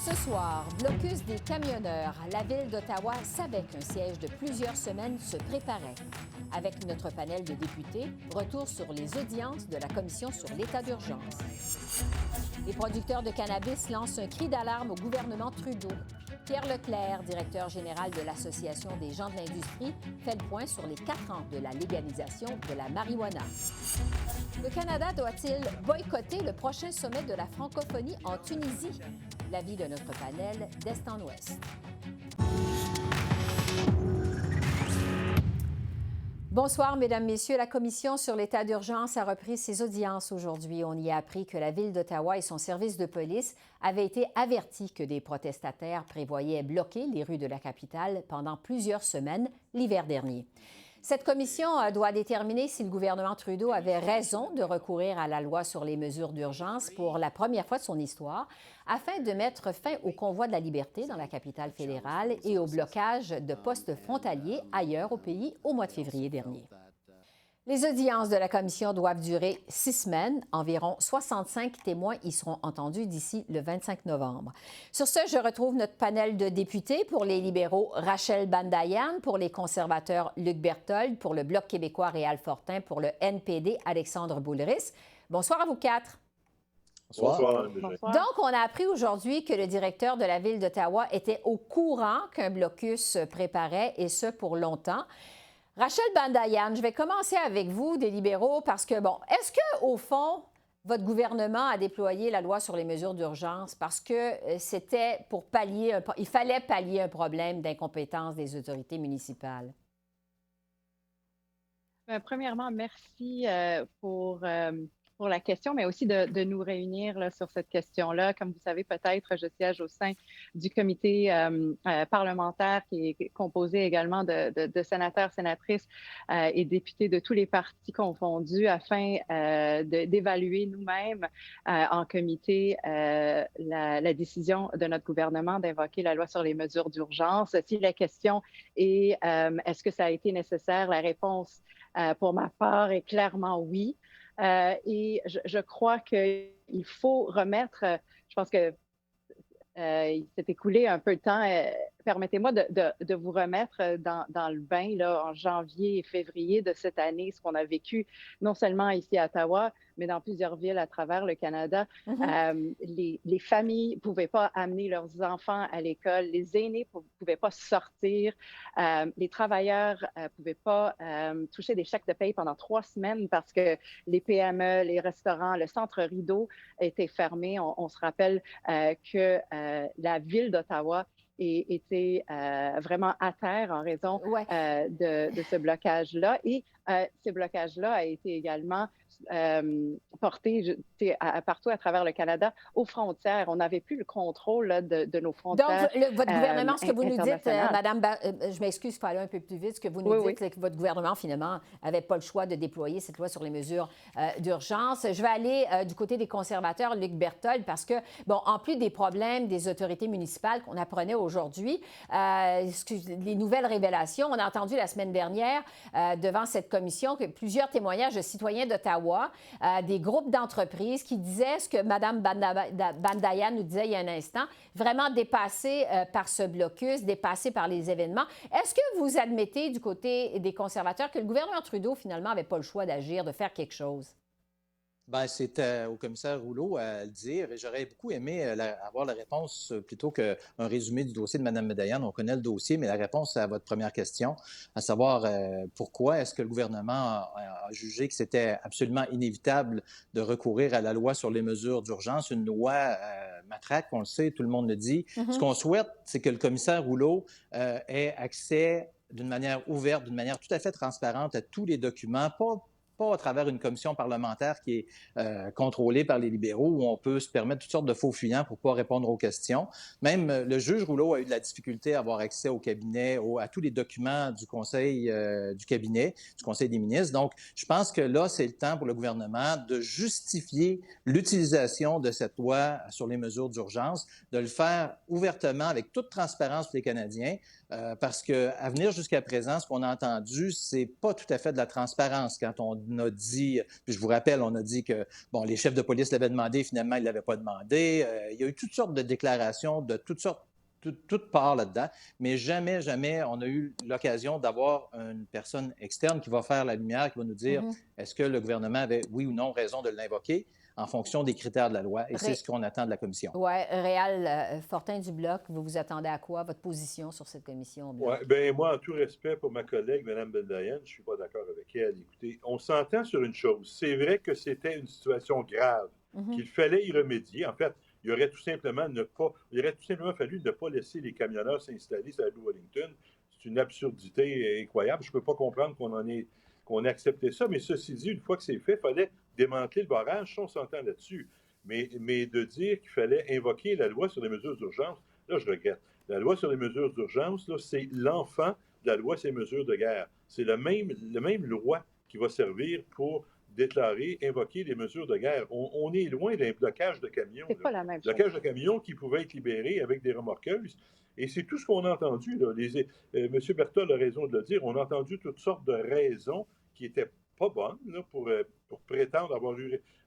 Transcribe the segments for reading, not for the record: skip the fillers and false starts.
Ce soir, blocus des camionneurs. La Ville d'Ottawa savait qu'un siège de plusieurs semaines se préparait. Avec notre panel de députés, retour sur les audiences de la Commission sur l'état d'urgence. Les producteurs de cannabis lancent un cri d'alarme au gouvernement Trudeau. Pierre Leclerc, directeur général de l'Association des gens de l'industrie, fait le point sur les 4 ans de la légalisation de la marijuana. Le Canada doit-il boycotter le prochain sommet de la francophonie en Tunisie? L'avis de notre panel d'Est en Ouest. Bonsoir, Mesdames, Messieurs. La Commission sur l'état d'urgence a repris ses audiences aujourd'hui. On y a appris que la Ville d'Ottawa et son service de police avaient été avertis que des protestataires prévoyaient bloquer les rues de la capitale pendant plusieurs semaines l'hiver dernier. Cette commission doit déterminer si le gouvernement Trudeau avait raison de recourir à la loi sur les mesures d'urgence pour la première fois de son histoire, afin de mettre fin au convoi de la liberté dans la capitale fédérale et au blocage de postes frontaliers ailleurs au pays au mois de février dernier. Les audiences de la commission doivent durer 6 semaines. Environ 65 témoins y seront entendus d'ici le 25 novembre. Sur ce, je retrouve notre panel de députés. Pour les libéraux, Rachel Bandayan. Pour les conservateurs, Luc Berthold. Pour le Bloc québécois, Réal Fortin. Pour le NPD, Alexandre Boulris. Bonsoir à vous quatre. Bonsoir. Bonsoir. Donc, on a appris aujourd'hui que le directeur de la Ville d'Ottawa était au courant qu'un blocus se préparait, et ce pour longtemps. Rachel Bandayan, je vais commencer avec vous, des libéraux, parce que, bon, est-ce qu'au fond, votre gouvernement a déployé la loi sur les mesures d'urgence parce que c'était pour il fallait pallier un problème d'incompétence des autorités municipales? Premièrement, merci pour la question, mais aussi de nous réunir là, sur cette question-là. Comme vous savez, peut-être, je siège au sein du comité parlementaire qui est composé également de sénateurs, sénatrices et députés de tous les partis confondus afin d'évaluer nous-mêmes en comité la décision de notre gouvernement d'invoquer la loi sur les mesures d'urgence. Si la question est est-ce que ça a été nécessaire, la réponse pour ma part est clairement oui. Et je crois qu'il faut remettre, je pense que il s'est écoulé un peu de temps. Permettez-moi de vous remettre dans le bain là, en janvier et février de cette année, ce qu'on a vécu non seulement ici à Ottawa, mais dans plusieurs villes à travers le Canada. Les familles ne pouvaient pas amener leurs enfants à l'école, les aînés ne pouvaient pas sortir, les travailleurs ne pouvaient pas toucher des chèques de paye pendant 3 semaines parce que les PME, les restaurants, le centre Rideau étaient fermés. On se rappelle que la Ville d'Ottawa était vraiment à terre en raison de ce blocage-là. Et ce blocage-là a été également porté partout à travers le Canada aux frontières. On n'avait plus le contrôle là, de nos frontières. Donc, votre gouvernement, ce que vous nous dites, Madame, je m'excuse, il faut aller un peu plus vite, ce que vous nous dites, c'est que votre gouvernement, finalement, n'avait pas le choix de déployer cette loi sur les mesures d'urgence. Je vais aller du côté des conservateurs, Luc Berthold, parce que, bon, en plus des problèmes des autorités municipales qu'on apprenait aujourd'hui, les nouvelles révélations, on a entendu la semaine dernière devant cette commission que plusieurs témoignages de citoyens d'Ottawa, des groupes d'entreprises qui disaient ce que Mme Bandayan nous disait il y a un instant, vraiment dépassés par ce blocus, dépassés par les événements. Est-ce que vous admettez du côté des conservateurs que le gouvernement Trudeau, finalement, n'avait pas le choix d'agir, de faire quelque chose? Bien, c'est au commissaire Rouleau à le dire. Et j'aurais beaucoup aimé avoir la réponse plutôt qu'un résumé du dossier de Mme Bandayan. On connaît le dossier, mais la réponse à votre première question, à savoir pourquoi est-ce que le gouvernement a jugé que c'était absolument inévitable de recourir à la loi sur les mesures d'urgence, une loi matraque, on le sait, tout le monde le dit. Ce qu'on souhaite, c'est que le commissaire Rouleau ait accès d'une manière ouverte, d'une manière tout à fait transparente à tous les documents, pas à travers une commission parlementaire qui est contrôlée par les libéraux où on peut se permettre toutes sortes de faux fuyants pour ne pas répondre aux questions. Même le juge Rouleau a eu de la difficulté à avoir accès au cabinet, à tous les documents du conseil du cabinet, du conseil des ministres. Donc, je pense que là, c'est le temps pour le gouvernement de justifier l'utilisation de cette loi sur les mesures d'urgence, de le faire ouvertement, avec toute transparence pour les Canadiens, parce qu'à venir jusqu'à présent, ce qu'on a entendu, c'est pas tout à fait de la transparence quand on a dit, puis je vous rappelle, on a dit que bon, les chefs de police l'avaient demandé, finalement, ils ne l'avaient pas demandé. Il y a eu toutes sortes de déclarations de toutes sortes, toutes parts là-dedans, mais jamais, jamais on a eu l'occasion d'avoir une personne externe qui va faire la lumière, qui va nous dire est-ce que le gouvernement avait, oui ou non, raison de l'invoquer en fonction des critères de la loi. Et c'est ce qu'on attend de la commission. Oui, Réal Fortin du Bloc, vous vous attendez à quoi, votre position sur cette commission? Oui, bien, moi, en tout respect pour ma collègue, Mme Bendayan, je ne suis pas d'accord avec elle. Écoutez, on s'entend sur une chose. C'est vrai que c'était une situation grave, qu'il fallait y remédier. En fait, il aurait tout simplement fallu ne pas laisser les camionneurs s'installer sur la rue Wellington. C'est une absurdité incroyable. Je ne peux pas comprendre qu'on ait accepté ça. Mais ceci dit, une fois que c'est fait, il fallait démanteler le barrage. On s'entend là-dessus. Mais de dire qu'il fallait invoquer la loi sur les mesures d'urgence, là, je regrette. La loi sur les mesures d'urgence, là, c'est l'enfant de la loi sur les mesures de guerre. C'est la même loi qui va servir pour déclarer, invoquer les mesures de guerre. On est loin d'un blocage de camions. C'est pas la même chose. Blocage de camions qui pouvait être libéré avec des remorqueuses. Et c'est tout ce qu'on a entendu. Là. M. Berthold a raison de le dire. On a entendu toutes sortes de raisons qui n'étaient pas bonnes là, pour prétendre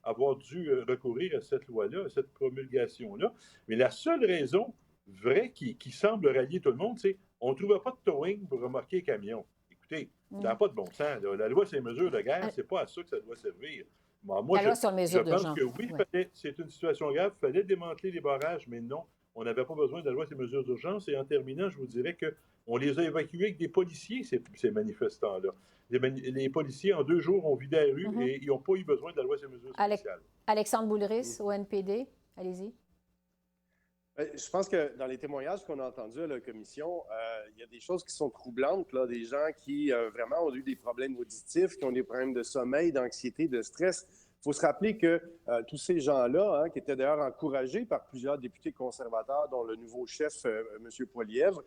avoir dû recourir à cette loi-là, à cette promulgation-là. Mais la seule raison vraie qui semble rallier tout le monde, c'est qu'on ne trouvait pas de towing pour remorquer les camions. Écoutez, ça n'a pas de bon sens. Là. La loi sur les mesures de guerre, c'est pas à ça que ça doit servir. Moi, la loi sur les mesures je pense que oui, c'est une situation grave. Il fallait démanteler les barrages, mais non, on n'avait pas besoin de la loi sur les mesures d'urgence. Et en terminant, je vous dirais qu'on les a évacués avec des policiers, ces manifestants-là. Les policiers, en 2 jours, ont vidé la rue et ils n'ont pas eu besoin de la loi sur les mesures spéciales. Alexandre Boulris, au NPD, allez-y. Je pense que dans les témoignages qu'on a entendus à la commission, il y a des choses qui sont troublantes, là, des gens qui vraiment ont eu des problèmes auditifs, qui ont des problèmes de sommeil, d'anxiété, de stress. Il faut se rappeler que tous ces gens-là, qui étaient d'ailleurs encouragés par plusieurs députés conservateurs, dont le nouveau chef, M. Poilievre,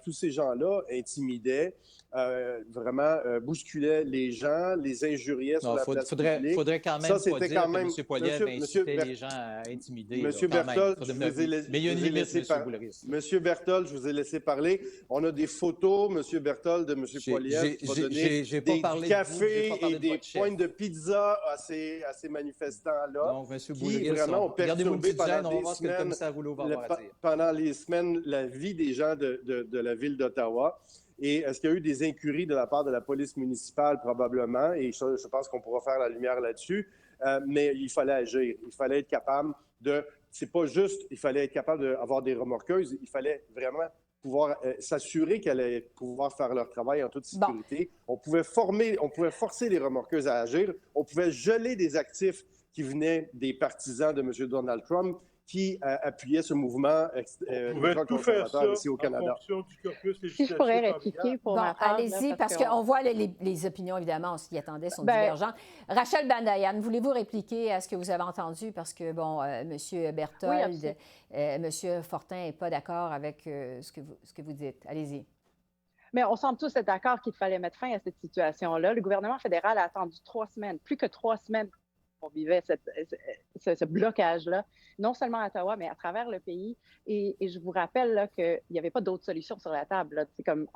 tous ces gens-là intimidaient, vraiment bousculaient les gens, les injuriaient sur la place publique. Faudrait quand même pas dire que M. Poilievre incitait les gens à intimider. M. Berthold, mais il y a une limite, M. Boulris. M. Berthold, je vous ai laissé parler. On a des photos, M. Berthold, de M. Poilievre, qui va donner des cafés et des pointes de pizza à ces manifestants-là. Donc, M. Boulris, regardez-vous une petite gêne, on va voir ce que le commissaire Rouleau va avoir à dire. Pendant les semaines, la vie des gens de la ville d'Ottawa. Et est-ce qu'il y a eu des incuries de la part de la police municipale? Probablement. Et je pense qu'on pourra faire la lumière là-dessus. Mais il fallait agir. Il fallait être capable de... C'est pas juste, il fallait être capable d'avoir des remorqueuses. Il fallait vraiment pouvoir s'assurer qu'elles allaient pouvoir faire leur travail en toute sécurité. Bon. On pouvait forcer les remorqueuses à agir. On pouvait geler des actifs qui venaient des partisans de M. Donald Trump qui appuyait ce mouvement conservateur ici au Canada. Du corpus si je pourrais répliquer pour ma part, allez-y, parce qu'on voit les opinions, évidemment, on s'y attendait, sont divergentes. Rachel Bendayan, voulez-vous répliquer à ce que vous avez entendu? Parce que, bon, M. Berthold, M. Fortin n'est pas d'accord avec ce que vous dites. Allez-y. Mais on semble tous être d'accord qu'il fallait mettre fin à cette situation-là. Le gouvernement fédéral a attendu 3 semaines, plus que 3 semaines. On vivait ce blocage-là, non seulement à Ottawa, mais à travers le pays. Et je vous rappelle qu'il n'y avait pas d'autres solutions sur la table. C'est comme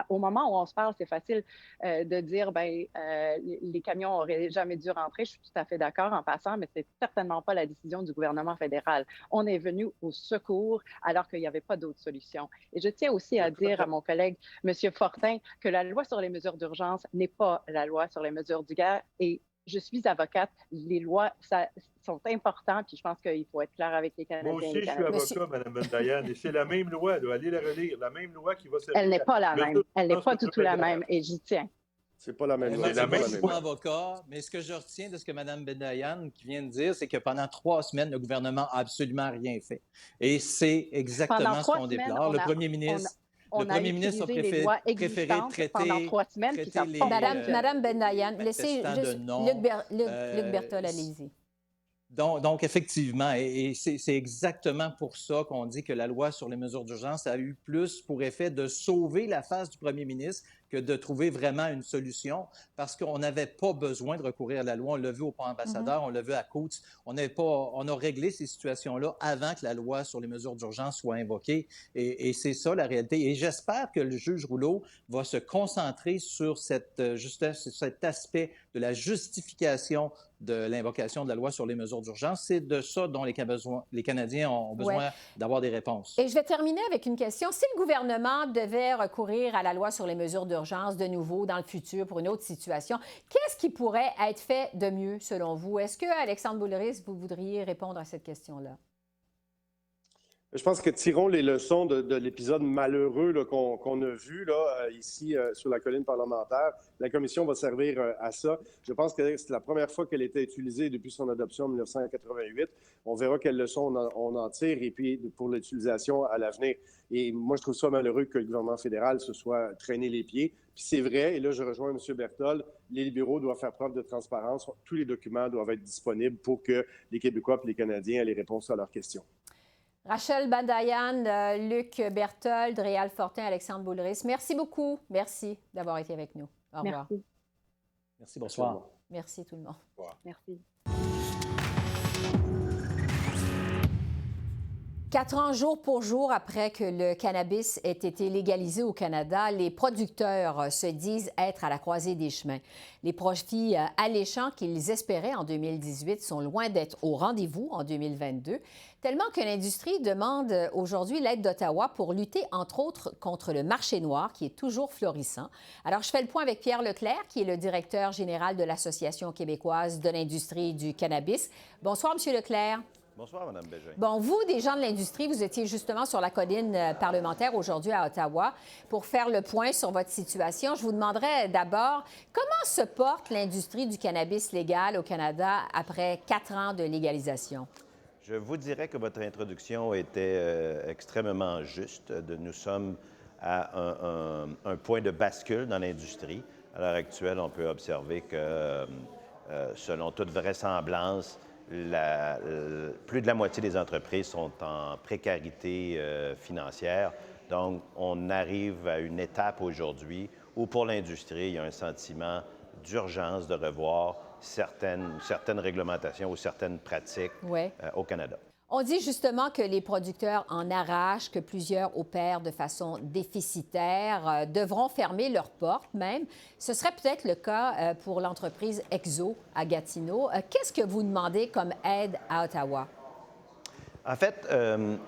au moment où on se parle, c'est facile de dire les camions n'auraient jamais dû rentrer. Je suis tout à fait d'accord en passant, mais c'est certainement pas la décision du gouvernement fédéral. On est venu au secours alors qu'il n'y avait pas d'autres solutions. Et je tiens aussi à dire à mon collègue, M. Fortin, que la loi sur les mesures d'urgence n'est pas la loi sur les mesures de guerre. Et je suis avocate. Les lois sont importantes, puis je pense qu'il faut être clair avec les Canadiens. Moi aussi, je suis avocat, Mme Bendayan, et c'est la même loi. Là. Allez la relire. La même loi qui va servir. Elle n'est pas la même. Elle n'est pas du tout la même, et j'y tiens. C'est pas la même loi. Je suis pas avocat, mais ce que je retiens de ce que Mme Bendayan vient de dire, c'est que pendant 3 semaines, le gouvernement n'a absolument rien fait. Et c'est exactement ce qu'on déplore. Le premier ministre... On a utilisé les lois existantes pendant 3 semaines. Madame Bendayan, laissez juste Luc Berthold, allez-y. Donc, effectivement, et c'est exactement pour ça qu'on dit que la loi sur les mesures d'urgence a eu plus pour effet de sauver la face du premier ministre que de trouver vraiment une solution parce qu'on n'avait pas besoin de recourir à la loi. On l'a vu au pont ambassadeur, on l'a vu à Coutts. On a réglé ces situations-là avant que la loi sur les mesures d'urgence soit invoquée. Et c'est ça la réalité. Et j'espère que le juge Rouleau va se concentrer sur cet aspect de la justification de l'invocation de la loi sur les mesures d'urgence. C'est de ça dont les Canadiens ont besoin d'avoir des réponses. Et je vais terminer avec une question. Si le gouvernement devait recourir à la loi sur les mesures d'urgence de nouveau dans le futur pour une autre situation, qu'est-ce qui pourrait être fait de mieux selon vous? Est-ce que, Alexandre Boulris, vous voudriez répondre à cette question-là? Je pense que tirons les leçons de l'épisode malheureux qu'on a vu ici sur la colline parlementaire. La commission va servir à ça. Je pense que c'est la première fois qu'elle a été utilisée depuis son adoption en 1988. On verra quelles leçons on en tire et puis pour l'utilisation à l'avenir. Et moi, je trouve ça malheureux que le gouvernement fédéral se soit traîné les pieds. Puis c'est vrai, et là, je rejoins M. Berthold, les libéraux doivent faire preuve de transparence. Tous les documents doivent être disponibles pour que les Québécois et les Canadiens aient les réponses à leurs questions. Rachel Bandayan, Luc Berthold, Réal Fortin, Alexandre Boulris, merci beaucoup. Merci d'avoir été avec nous. Au revoir. Merci. Merci, bonsoir. Merci tout le monde. Au revoir. Merci. 4 ans jour pour jour après que le cannabis ait été légalisé au Canada, les producteurs se disent être à la croisée des chemins. Les profits alléchants qu'ils espéraient en 2018 sont loin d'être au rendez-vous en 2022, tellement que l'industrie demande aujourd'hui l'aide d'Ottawa pour lutter, entre autres, contre le marché noir qui est toujours florissant. Alors, je fais le point avec Pierre Leclerc, qui est le directeur général de l'Association québécoise de l'industrie du cannabis. Bonsoir, M. Leclerc. Bonsoir, Mme Bégin. Bon, vous, des gens de l'industrie, vous étiez justement sur la colline parlementaire aujourd'hui à Ottawa pour faire le point sur votre situation. Je vous demanderais d'abord, comment se porte l'industrie du cannabis légal au Canada après 4 ans de légalisation? Je vous dirais que votre introduction était extrêmement juste. Nous sommes à un point de bascule dans l'industrie. À l'heure actuelle, on peut observer que, selon toute vraisemblance, plus de la moitié des entreprises sont en précarité financière. Donc, on arrive à une étape aujourd'hui où, pour l'industrie, il y a un sentiment d'urgence de revoir certaines réglementations ou certaines pratiques au Canada. On dit justement que les producteurs en arrachent, que plusieurs opèrent de façon déficitaire, devront fermer leurs portes même. Ce serait peut-être le cas pour l'entreprise Exo à Gatineau. Qu'est-ce que vous demandez comme aide à Ottawa? En fait,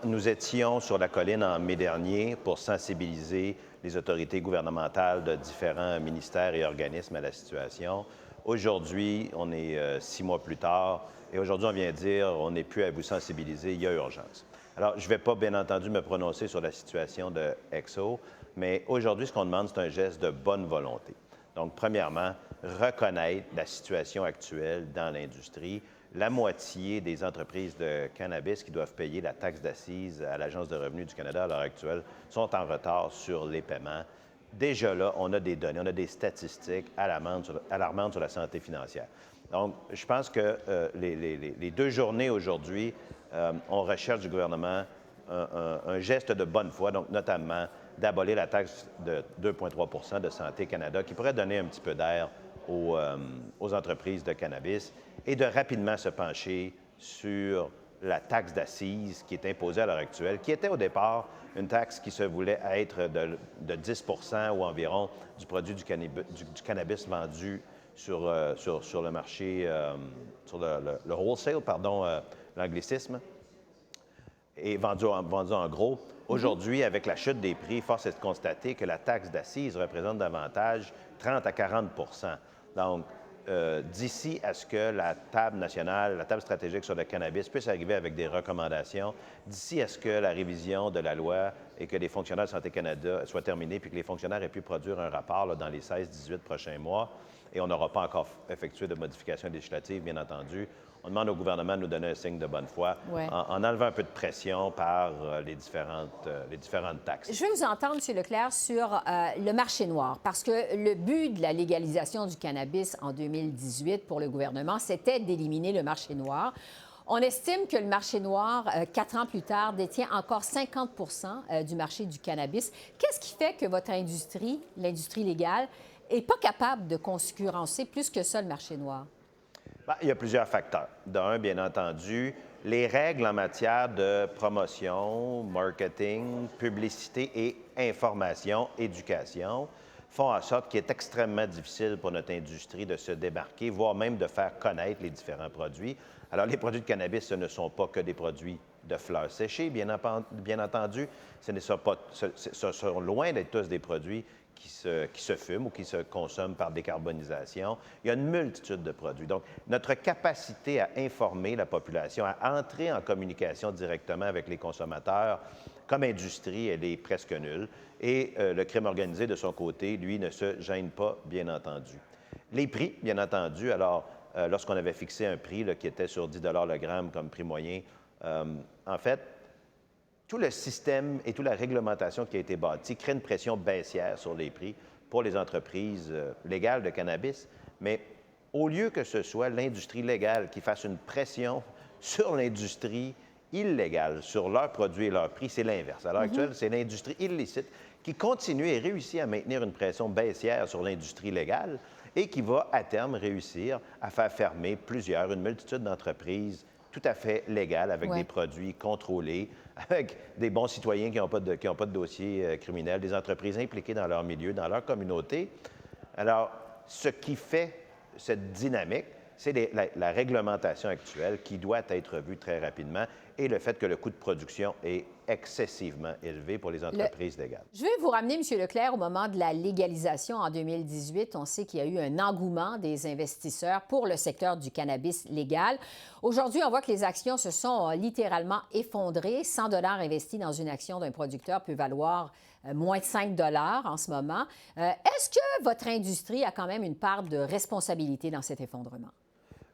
nous étions sur la colline en mai dernier pour sensibiliser les autorités gouvernementales de différents ministères et organismes à la situation. Aujourd'hui, on est 6 mois plus tard. Et aujourd'hui, on vient dire, on n'est plus à vous sensibiliser, il y a urgence. Alors, je ne vais pas, bien entendu, me prononcer sur la situation de EXO, mais aujourd'hui, ce qu'on demande, c'est un geste de bonne volonté. Donc, premièrement, reconnaître la situation actuelle dans l'industrie. La moitié des entreprises de cannabis qui doivent payer la taxe d'assises à l'Agence de revenus du Canada à l'heure actuelle sont en retard sur les paiements. Déjà là, on a des données, on a des statistiques alarmantes sur la santé financière. Donc, je pense que les 2 journées aujourd'hui, on recherche du gouvernement un geste de bonne foi, donc notamment d'abolir la taxe de 2,3 % de Santé Canada, qui pourrait donner un petit peu d'air aux entreprises de cannabis, et de rapidement se pencher sur la taxe d'assises qui est imposée à l'heure actuelle, qui était au départ une taxe qui se voulait être de 10 % ou environ du produit du cannabis vendu sur le marché, sur le wholesale, pardon, l'anglicisme, et vendu en gros. Aujourd'hui, avec la chute des prix, force est de constater que la taxe d'assises représente davantage 30 à 40 %. Donc, d'ici à ce que la table nationale, la table stratégique sur le cannabis puisse arriver avec des recommandations, d'ici à ce que la révision de la loi et que les fonctionnaires de Santé Canada soient terminés, puis que les fonctionnaires aient pu produire un rapport dans les 16-18 prochains mois, et on n'aura pas encore effectué de modifications législatives, bien entendu. On demande au gouvernement de nous donner un signe de bonne foi en enlevant un peu de pression par les différentes taxes. Je veux vous entendre, M. Leclerc, sur le marché noir, parce que le but de la légalisation du cannabis en 2018 pour le gouvernement, c'était d'éliminer le marché noir. On estime que le marché noir, 4 ans plus tard, détient encore 50 du marché du cannabis. Qu'est-ce qui fait que votre industrie, l'industrie légale, n'est pas capable de concurrencer plus que ça le marché noir? Bien, il y a plusieurs facteurs. D'un, bien entendu, les règles en matière de promotion, marketing, publicité et information, éducation font en sorte qu'il est extrêmement difficile pour notre industrie de se démarquer, voire même de faire connaître les différents produits. Alors, les produits de cannabis, ce ne sont pas que des produits de fleurs séchées, bien entendu. Ce sont loin d'être tous des produits qui se fument ou qui se consomment par décarbonisation. Il y a une multitude de produits. Donc, notre capacité à informer la population, à entrer en communication directement avec les consommateurs, comme industrie, elle est presque nulle. Et le crime organisé, de son côté, lui, ne se gêne pas, bien entendu. Les prix, bien entendu, alors, lorsqu'on avait fixé un prix là, qui était sur 10 le gramme comme prix moyen, en fait, tout le système et toute la réglementation qui a été bâtie crée une pression baissière sur les prix pour les entreprises légales de cannabis. Mais au lieu que ce soit l'industrie légale qui fasse une pression sur l'industrie illégale, sur leurs produits et leurs prix, c'est l'inverse. À l'heure actuelle, c'est l'industrie illicite qui continue et réussit à maintenir une pression baissière sur l'industrie légale et qui va, à terme, réussir à faire fermer une multitude d'entreprises tout à fait légales, avec des produits contrôlés, avec des bons citoyens qui n'ont pas de dossier criminel, des entreprises impliquées dans leur milieu, dans leur communauté. Alors, ce qui fait cette dynamique, c'est la réglementation actuelle qui doit être revue très rapidement et le fait que le coût de production est excessivement élevé pour les entreprises légales. Je vais vous ramener, M. Leclerc, au moment de la légalisation en 2018. On sait qu'il y a eu un engouement des investisseurs pour le secteur du cannabis légal. Aujourd'hui, on voit que les actions se sont littéralement effondrées. 100 $ investis dans une action d'un producteur peut valoir moins de 5 $ en ce moment. Est-ce que votre industrie a quand même une part de responsabilité dans cet effondrement?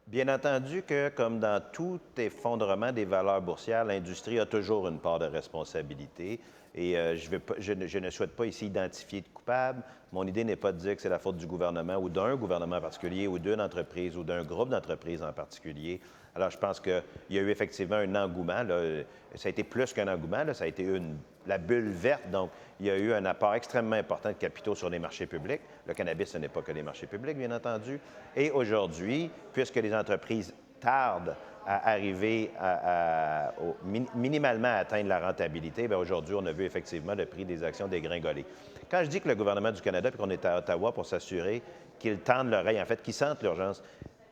Bien entendu que, comme dans tout effondrement des valeurs boursières, l'industrie a toujours une part de responsabilité. Et je ne souhaite pas ici identifier de coupable. Mon idée n'est pas de dire que c'est la faute du gouvernement ou d'un gouvernement particulier ou d'une entreprise ou d'un groupe d'entreprises en particulier. Alors, je pense qu'il y a eu effectivement un engouement. Là. Ça a été plus qu'un engouement. Là. Ça a été la bulle verte. Donc, il y a eu un apport extrêmement important de capitaux sur les marchés publics. Le cannabis, ce n'est pas que les marchés publics, bien entendu. Et aujourd'hui, puisque les entreprises tardent à arriver minimalement à atteindre la rentabilité, bien aujourd'hui, on a vu effectivement le prix des actions dégringoler. Quand je dis que le gouvernement du Canada, puis qu'on est à Ottawa pour s'assurer qu'ils tendent l'oreille, en fait, qu'ils sentent l'urgence,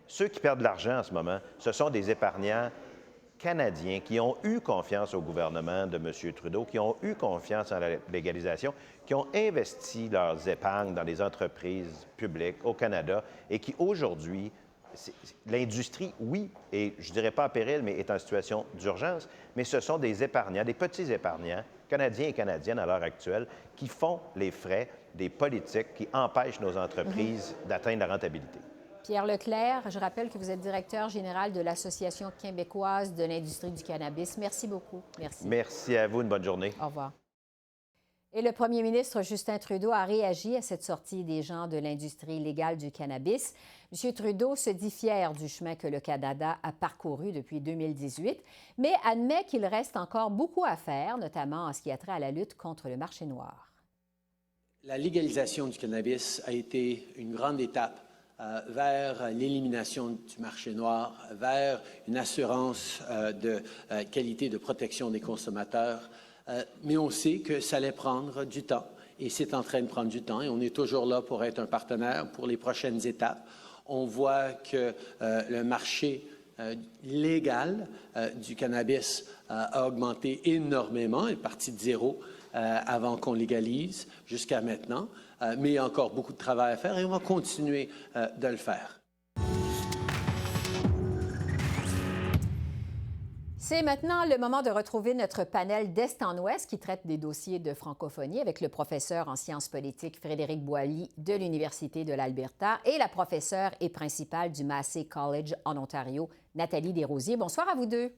ceux qui perdent de l'argent en ce moment, ce sont des épargnants canadiens qui ont eu confiance au gouvernement de M. Trudeau, qui ont eu confiance en la légalisation, qui ont investi leurs épargnes dans les entreprises publiques au Canada et qui, aujourd'hui, l'industrie, oui, et je ne dirais pas en péril, mais est en situation d'urgence, mais ce sont des épargnants, des petits épargnants, Canadiens et Canadiennes à l'heure actuelle, qui font les frais des politiques qui empêchent nos entreprises d'atteindre la rentabilité. Pierre Leclerc, je rappelle que vous êtes directeur général de l'Association québécoise de l'industrie du cannabis. Merci beaucoup. Merci. Merci à vous. Une bonne journée. Au revoir. Et le premier ministre Justin Trudeau a réagi à cette sortie des gens de l'industrie légale du cannabis. M. Trudeau se dit fier du chemin que le Canada a parcouru depuis 2018, mais admet qu'il reste encore beaucoup à faire, notamment en ce qui a trait à la lutte contre le marché noir. La légalisation du cannabis a été une grande étape vers l'élimination du marché noir, vers une assurance de qualité de protection des consommateurs. Mais on sait que ça allait prendre du temps et c'est en train de prendre du temps et on est toujours là pour être un partenaire pour les prochaines étapes. On voit que le marché légal du cannabis a augmenté énormément, est parti de zéro avant qu'on légalise jusqu'à maintenant. Mais il y a encore beaucoup de travail à faire et on va continuer de le faire. C'est maintenant le moment de retrouver notre panel d'Est en Ouest qui traite des dossiers de francophonie avec le professeur en sciences politiques Frédéric Boilly de l'Université de l'Alberta et la professeure et principale du Massey College en Ontario, Nathalie Desrosiers. Bonsoir à vous deux.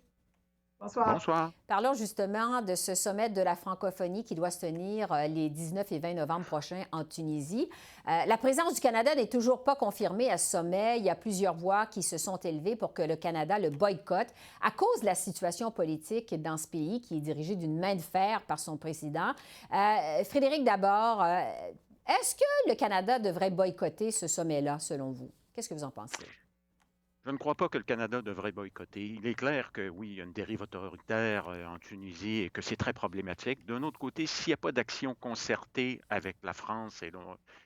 Bonsoir. Bonsoir. Parlons justement de ce sommet de la francophonie qui doit se tenir les 19 et 20 novembre prochains en Tunisie. La présence du Canada n'est toujours pas confirmée à ce sommet. Il y a plusieurs voix qui se sont élevées pour que le Canada le boycotte à cause de la situation politique dans ce pays qui est dirigé d'une main de fer par son président. Frédéric, d'abord, est-ce que le Canada devrait boycotter ce sommet-là, selon vous? Qu'est-ce que vous en pensez? Je ne crois pas que le Canada devrait boycotter. Il est clair que oui, il y a une dérive autoritaire en Tunisie et que c'est très problématique. D'un autre côté, s'il n'y a pas d'action concertée avec la France, et là,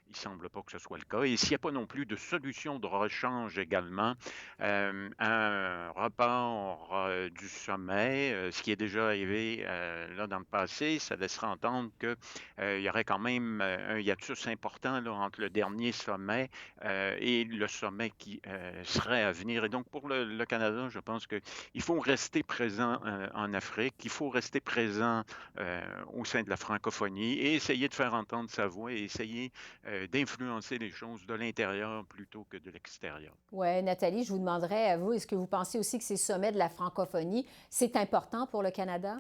il ne semble pas que ce soit le cas, et s'il n'y a pas non plus de solution de rechange également, un report du sommet, ce qui est déjà arrivé là dans le passé, ça laissera entendre qu'il y aurait quand même un hiatus important là, entre le dernier sommet et le sommet qui serait à venir. Et donc, pour le Canada, je pense qu'il faut rester présent en Afrique, il faut rester présent au sein de la francophonie et essayer de faire entendre sa voix et essayer d'influencer les choses de l'intérieur plutôt que de l'extérieur. Oui, Nathalie, je vous demanderais à vous, est-ce que vous pensez aussi que ces sommets de la francophonie, c'est important pour le Canada?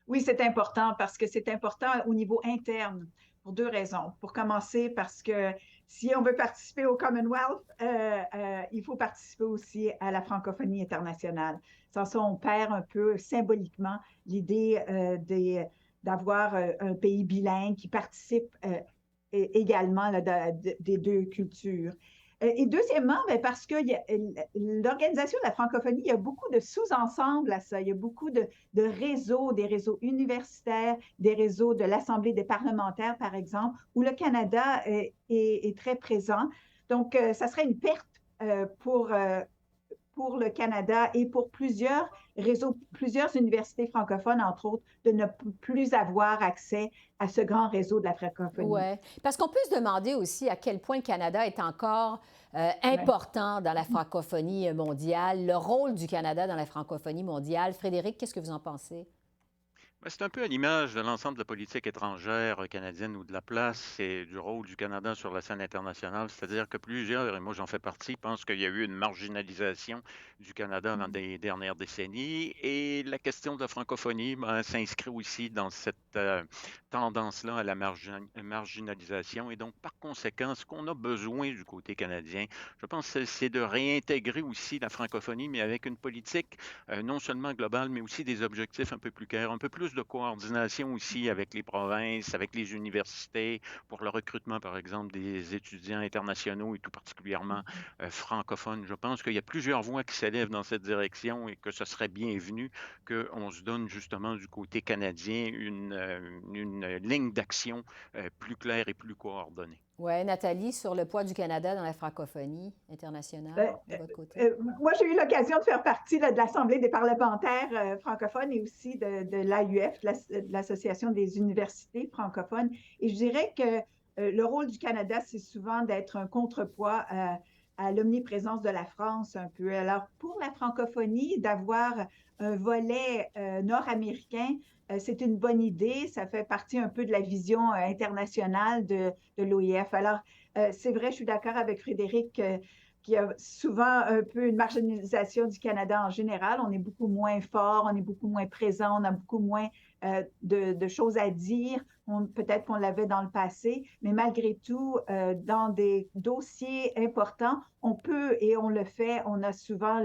Oui, c'est important parce que c'est important au niveau interne pour deux raisons. Pour commencer, parce que si on veut participer au Commonwealth, il faut participer aussi à la francophonie internationale. Sans ça, on perd un peu symboliquement l'idée d'avoir un pays bilingue qui participe également là, des deux cultures. Et deuxièmement, parce que l'Organisation de la francophonie, il y a beaucoup de sous-ensembles à ça. Il y a beaucoup de réseaux, des réseaux universitaires, des réseaux de l'Assemblée des parlementaires, par exemple, où le Canada est très présent. Donc, ça serait une perte pour le Canada et pour plusieurs réseaux, plusieurs universités francophones, entre autres, de ne plus avoir accès à ce grand réseau de la francophonie. Oui, parce qu'on peut se demander aussi à quel point le Canada est encore important dans la francophonie mondiale, le rôle du Canada dans la francophonie mondiale. Frédéric, qu'est-ce que vous en pensez? C'est un peu à l'image de l'ensemble de la politique étrangère canadienne ou de la place et du rôle du Canada sur la scène internationale. C'est-à-dire que plusieurs, et moi j'en fais partie, pensent qu'il y a eu une marginalisation du Canada dans les dernières décennies. Et la question de la francophonie s'inscrit aussi dans cette tendance-là à la marginalisation. Et donc, par conséquent, ce qu'on a besoin du côté canadien, je pense, c'est de réintégrer aussi la francophonie, mais avec une politique non seulement globale, mais aussi des objectifs un peu plus clairs, un peu plus de coordination aussi avec les provinces, avec les universités, pour le recrutement, par exemple, des étudiants internationaux et tout particulièrement francophones. Je pense qu'il y a plusieurs voix qui s'élèvent dans cette direction et que ce serait bienvenu qu'on se donne justement du côté canadien une ligne d'action plus claire et plus coordonnée. Oui, Nathalie, sur le poids du Canada dans la francophonie internationale, de votre côté? Moi, j'ai eu l'occasion de faire partie là, de l'Assemblée des parlementaires francophones et aussi de l'AUF, de l'Association des universités francophones. Et je dirais que le rôle du Canada, c'est souvent d'être un contrepoids à l'omniprésence de la France un peu. Alors, pour la francophonie, d'avoir un volet nord-américain, c'est une bonne idée. Ça fait partie un peu de la vision internationale de l'OIF. Alors, c'est vrai, je suis d'accord avec Frédéric qu'il y a souvent un peu une marginalisation du Canada en général. On est beaucoup moins fort, on est beaucoup moins présent, on a beaucoup moins de choses à dire. Peut-être qu'on l'avait dans le passé, mais malgré tout, dans des dossiers importants, on peut et on le fait. On a souvent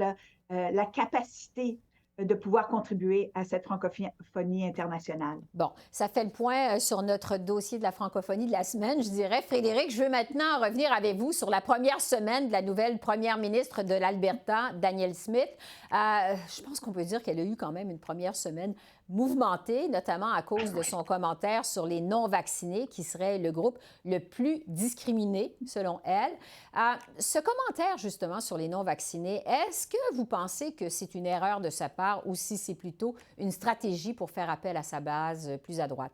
la capacité de pouvoir contribuer à cette francophonie internationale. Bon, ça fait le point sur notre dossier de la francophonie de la semaine, je dirais. Frédéric, je veux maintenant revenir avec vous sur la première semaine de la nouvelle première ministre de l'Alberta, Danielle Smith. Je pense qu'on peut dire qu'elle a eu quand même une première semaine mouvementée, notamment à cause de son commentaire sur les non-vaccinés, qui serait le groupe le plus discriminé, selon elle. Ce commentaire, justement, sur les non-vaccinés, est-ce que vous pensez que c'est une erreur de sa part ou si c'est plutôt une stratégie pour faire appel à sa base plus à droite?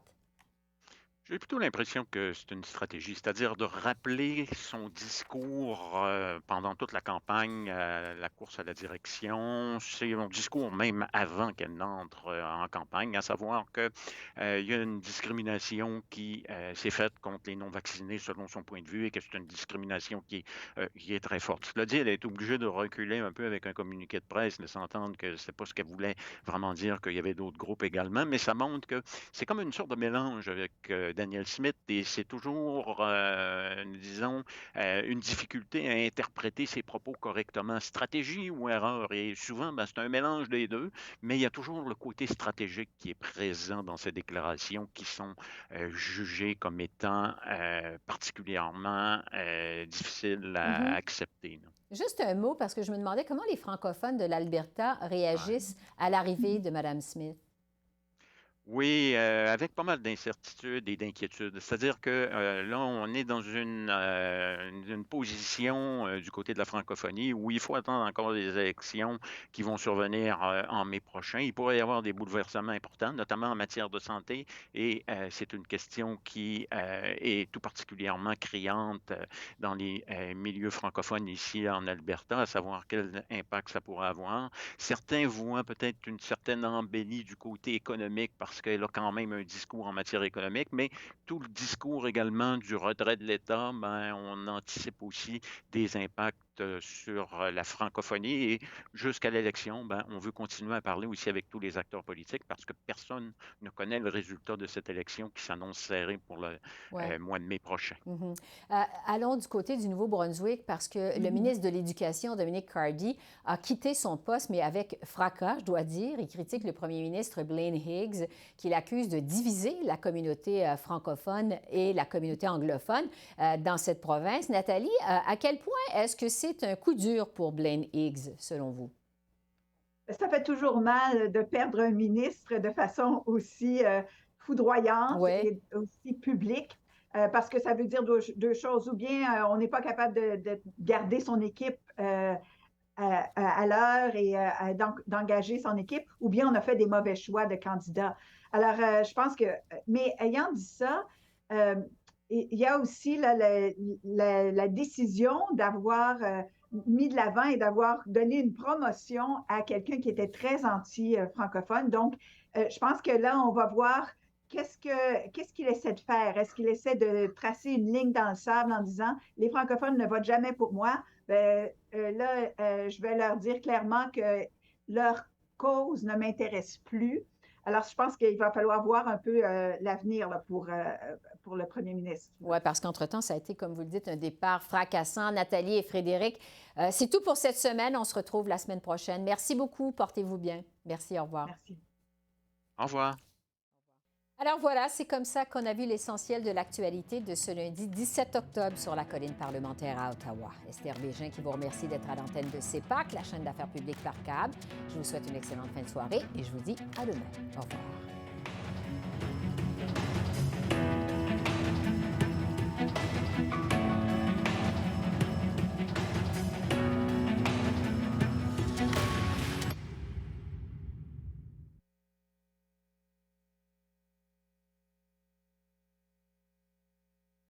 J'ai plutôt l'impression que c'est une stratégie, c'est-à-dire de rappeler son discours pendant toute la campagne, la course à la direction, c'est son discours même avant qu'elle n'entre en campagne, à savoir que il y a une discrimination qui s'est faite contre les non-vaccinés selon son point de vue et que c'est une discrimination qui est très forte. Cela dit, elle est obligée de reculer un peu avec un communiqué de presse, laissant entendre que c'est pas ce qu'elle voulait vraiment dire, qu'il y avait d'autres groupes également, mais ça montre que c'est comme une sorte de mélange avec Daniel Smith et c'est toujours, disons, une difficulté à interpréter ses propos correctement. Stratégie ou erreur? Et souvent, ben, c'est un mélange des deux, mais il y a toujours le côté stratégique qui est présent dans ces déclarations qui sont jugées comme étant particulièrement difficiles à accepter. Là. Juste un mot, parce que je me demandais comment les francophones de l'Alberta réagissent à l'arrivée de Mme Smith. Oui, avec pas mal d'incertitudes et d'inquiétudes. C'est-à-dire que là, on est dans une position du côté de la francophonie où il faut attendre encore des élections qui vont survenir en mai prochain. Il pourrait y avoir des bouleversements importants, notamment en matière de santé, et c'est une question qui est tout particulièrement criante dans les milieux francophones ici en Alberta, à savoir quel impact ça pourrait avoir. Certains voient peut-être une certaine embellie du côté économique parce qu'elle a quand même un discours en matière économique, mais tout le discours également du retrait de l'État, ben, on anticipe aussi des impacts sur la francophonie et jusqu'à l'élection, ben, on veut continuer à parler aussi avec tous les acteurs politiques parce que personne ne connaît le résultat de cette élection qui s'annonce serrée pour le mois de mai prochain. Allons du côté du Nouveau-Brunswick parce que le ministre de l'Éducation, Dominic Cardy, a quitté son poste, mais avec fracas, je dois dire. Il critique le premier ministre Blaine Higgs, qui l'accuse de diviser la communauté francophone et la communauté anglophone dans cette province. Nathalie, à quel point est-ce que c'est un coup dur pour Blaine Higgs, selon vous? Ça fait toujours mal de perdre un ministre de façon aussi foudroyante et aussi publique. Parce que ça veut dire deux choses. Ou bien on n'est pas capable de garder son équipe à l'heure et d'engager son équipe, ou bien on a fait des mauvais choix de candidats. Alors, je pense que... Mais ayant dit ça, il y a aussi la décision d'avoir mis de l'avant et d'avoir donné une promotion à quelqu'un qui était très anti-francophone. Donc, je pense que là, on va voir qu'est-ce qu'il essaie de faire. Est-ce qu'il essaie de tracer une ligne dans le sable en disant « les francophones ne votent jamais pour moi ». Je vais leur dire clairement que leur cause ne m'intéresse plus. Alors, je pense qu'il va falloir voir un peu l'avenir pour le premier ministre. Oui, parce qu'entre-temps, ça a été, comme vous le dites, un départ fracassant. Nathalie et Frédéric, c'est tout pour cette semaine. On se retrouve la semaine prochaine. Merci beaucoup. Portez-vous bien. Merci. Au revoir. Merci. Au revoir. Alors voilà, c'est comme ça qu'on a vu l'essentiel de l'actualité de ce lundi 17 octobre sur la colline parlementaire à Ottawa. Esther Bégin qui vous remercie d'être à l'antenne de CEPAC, la chaîne d'affaires publiques par câble. Je vous souhaite une excellente fin de soirée et je vous dis à demain. Au revoir.